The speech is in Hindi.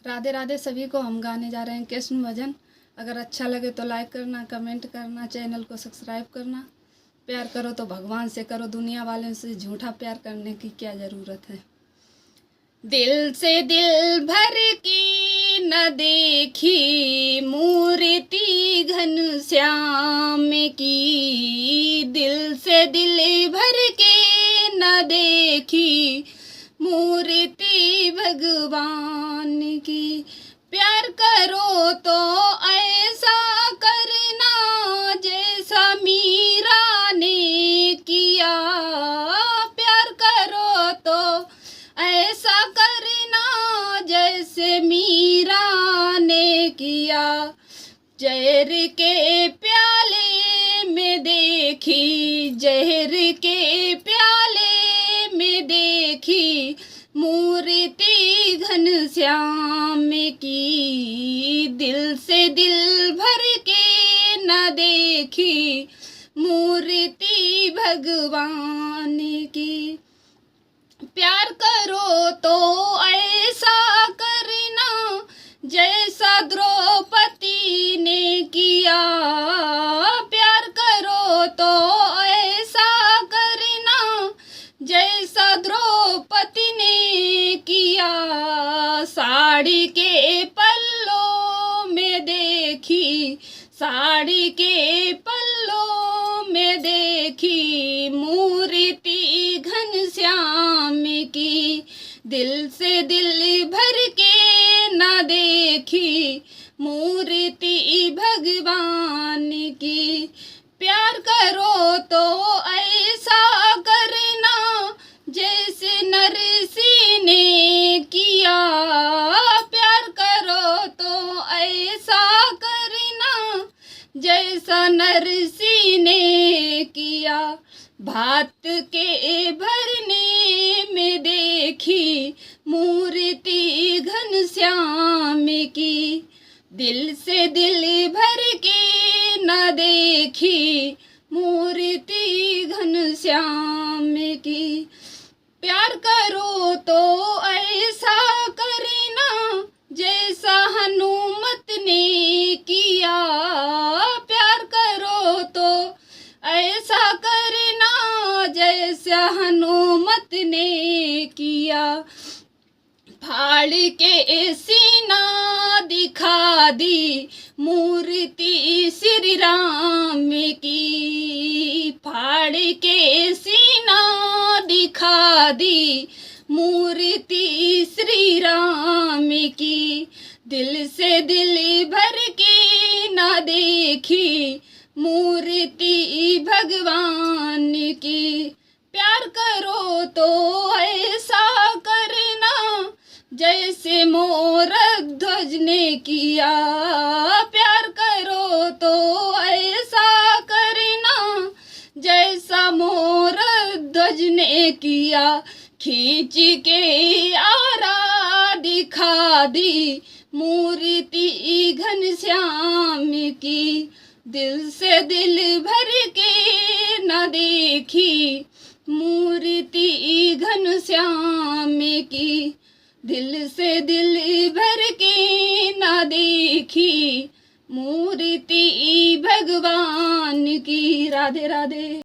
राधे राधे सभी को। हम गाने जा रहे हैं कृष्ण भजन। अगर अच्छा लगे तो लाइक करना, कमेंट करना, चैनल को सब्सक्राइब करना। प्यार करो तो भगवान से करो, दुनिया वालों से झूठा प्यार करने की क्या ज़रूरत है। दिल से दिल भर की न देखी मूर्ति घनश्याम की, दिल से दिल भर के न देखी मूर्ति भगवान की। प्यार करो तो ऐसा करना जैसा मीरा ने किया, प्यार करो तो ऐसा करना जैसे मीरा ने किया। जहर के प्याले में देखी, जहर के प्याले में देखी मूर्ति घनश्याम की, दिल से दिल भर के न देखी मूर्ति भगवान की। प्यार करो तो ऐसा करना जैसा द्रौपदी ने किया, प्यार करो तो ऐसा करना जैसा द्रौपदी ने किया। साड़ी के पल्लों में देखी, साड़ी के पल्लों में देखी मूर्ति घनश्याम की, दिल से दिल भर के न देखी मूर्ति भगवान की। प्यार करो तो ऐसा करना जैसे नरसिंह ने किया, प्यार करो तो ऐसा करना जैसा नरसिंह ने किया। भात के भरने में देखी मूर्ति घनश्याम की, दिल से दिल भर के न देखी मूर्ति घनश्याम की। प्यार करो तो ऐसा करना जैसा हनुमत ने किया, प्यार करो तो ऐसा करना जैसा हनुमत ने किया। फाड़ के सीना दिखा दी मूर्ति श्री राम की, फाड़ के सीना दिखा दी मूर्ति श्री राम की, दिल से दिल भर के न देखी मूर्ति भगवान की। प्यार करो तो ऐसा करना जैसे मोर ध्वज ने किया, प्यार करो तो ऐसा करना जैसा मोर ध्वज ने किया। खींच के आरा दिखा दी मूर्ति घनश्याम की, दिल से दिल भर के न देखी मूर्ति घनश्याम की, दिल से दिल भर के न देखी मूर्ति भगवान की। राधे राधे।